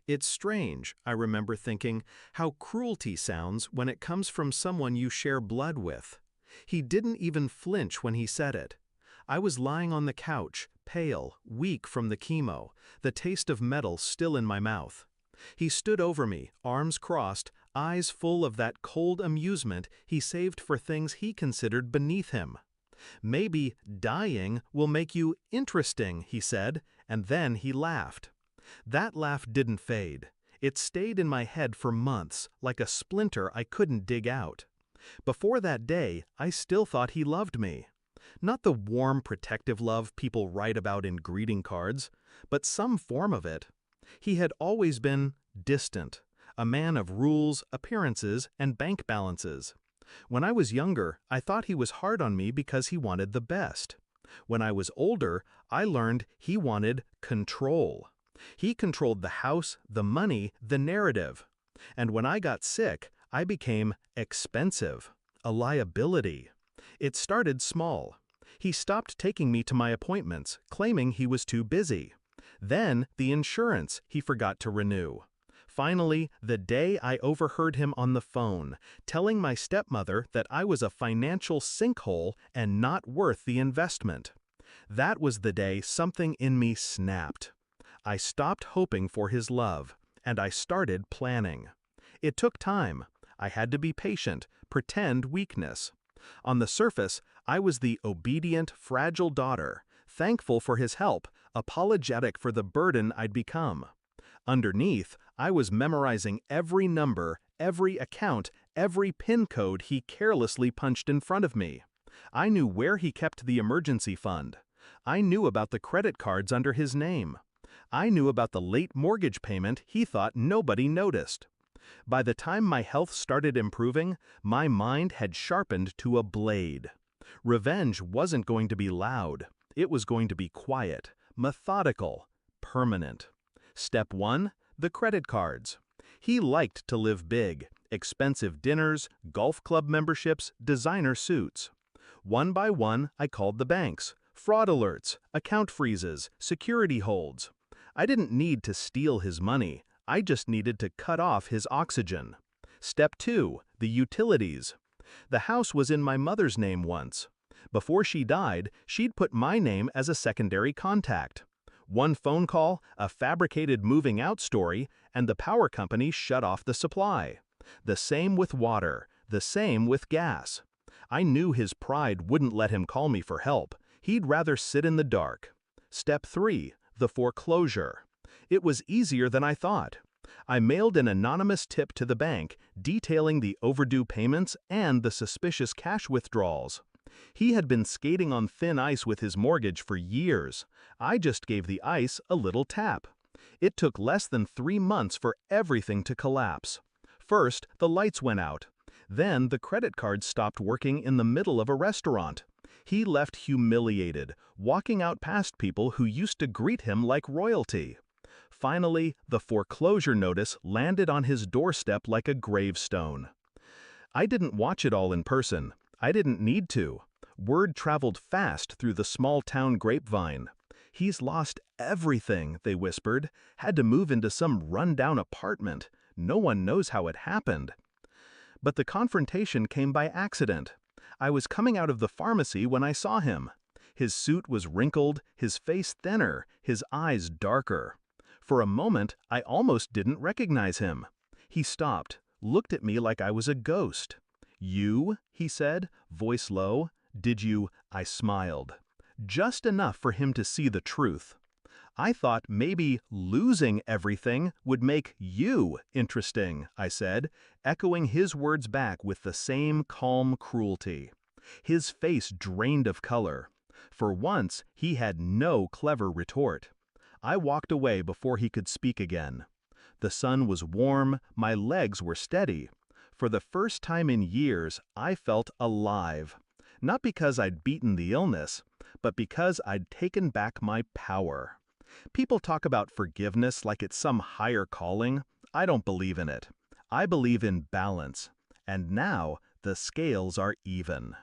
It's strange, I remember thinking, how cruelty sounds when it comes from someone you share blood with. He didn't even flinch when he said it. I was lying on the couch, pale, weak from the chemo, the taste of metal still in my mouth. He stood over me, arms crossed, eyes full of that cold amusement he saved for things he considered beneath him. "Maybe dying will make you interesting," he said, and then he laughed. That laugh didn't fade. It stayed in my head for months, like a splinter I couldn't dig out. Before that day, I still thought he loved me. Not the warm, protective love people write about in greeting cards, but some form of it. He had always been distant, a man of rules, appearances, and bank balances. When I was younger, I thought he was hard on me because he wanted the best. When I was older, I learned he wanted control. He controlled the house, the money, the narrative. And when I got sick, I became expensive, a liability. It started small. He stopped taking me to my appointments, claiming he was too busy. Then the insurance he forgot to renew. Finally, the day I overheard him on the phone, telling my stepmother that I was a financial sinkhole and not worth the investment. That was the day something in me snapped. I stopped hoping for his love, and I started planning. It took time. I had to be patient, pretend weakness. On the surface, I was the obedient, fragile daughter, thankful for his help, apologetic for the burden I'd become. Underneath, I was memorizing every number, every account, every PIN code he carelessly punched in front of me. I knew where he kept the emergency fund. I knew about the credit cards under his name. I knew about the late mortgage payment he thought nobody noticed. By the time my health started improving, my mind had sharpened to a blade. Revenge wasn't going to be loud. It was going to be quiet, methodical, permanent. Step 1, the credit cards. He liked to live big, expensive dinners, golf club memberships, designer suits. One by one, I called the banks, fraud alerts, account freezes, security holds. I didn't need to steal his money. I just needed to cut off his oxygen. Step 2, the utilities. The house was in my mother's name once. Before she died, she'd put my name as a secondary contact. One phone call, a fabricated moving out story, and the power company shut off the supply. The same with water, the same with gas. I knew his pride wouldn't let him call me for help. He'd rather sit in the dark. Step 3, the foreclosure. It was easier than I thought. I mailed an anonymous tip to the bank detailing the overdue payments and the suspicious cash withdrawals. He had been skating on thin ice with his mortgage for years. I just gave the ice a little tap. It took less than 3 months for everything to collapse. First, the lights went out. Then the credit card stopped working in the middle of a restaurant. He left humiliated, walking out past people who used to greet him like royalty. Finally, the foreclosure notice landed on his doorstep like a gravestone. I didn't watch it all in person. I didn't need to. Word traveled fast through the small-town grapevine. "He's lost everything," they whispered. "Had to move into some run-down apartment. No one knows how it happened." But the confrontation came by accident. I was coming out of the pharmacy when I saw him. His suit was wrinkled, his face thinner, his eyes darker. For a moment, I almost didn't recognize him. He stopped, looked at me like I was a ghost. "You?" he said, voice low. "Did you?" I smiled. Just enough for him to see the truth. "I thought maybe losing everything would make you interesting," I said, echoing his words back with the same calm cruelty. His face drained of color. For once, he had no clever retort. I walked away before he could speak again. The sun was warm, my legs were steady. For the first time in years, I felt alive. Not because I'd beaten the illness, but because I'd taken back my power. People talk about forgiveness like it's some higher calling. I don't believe in it. I believe in balance. And now, the scales are even.